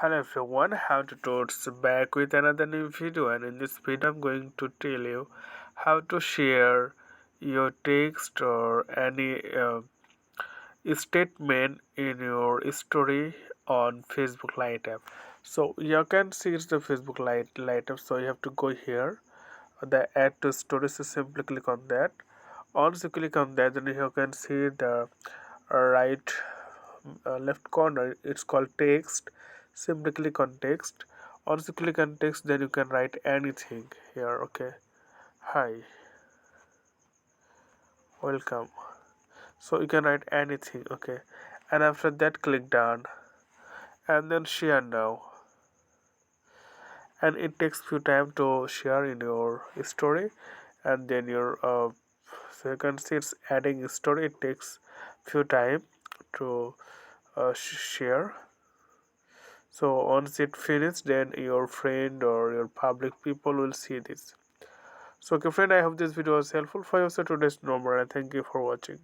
Hello everyone, how to towards back with another new video, and in this video I'm going to tell you how to share your text or any statement in your story on Facebook Lite app. So you can see it's the Facebook Lite app, so you have to go here, the add to stories, so simply click on that. Once you click on that, then you can see the right left corner, it's called text. Simply click on text. Once you click on text, then you can write anything here. Okay, hi, welcome. So you can write anything. Okay, and after that click done and then share now, and it takes few time to share in your story. And then your so you can see it's adding story, it takes few time to share. So once it finishes, then your friend or your public people will see this. So okay friend, I hope this video was helpful for you. So today's number, and thank you for watching.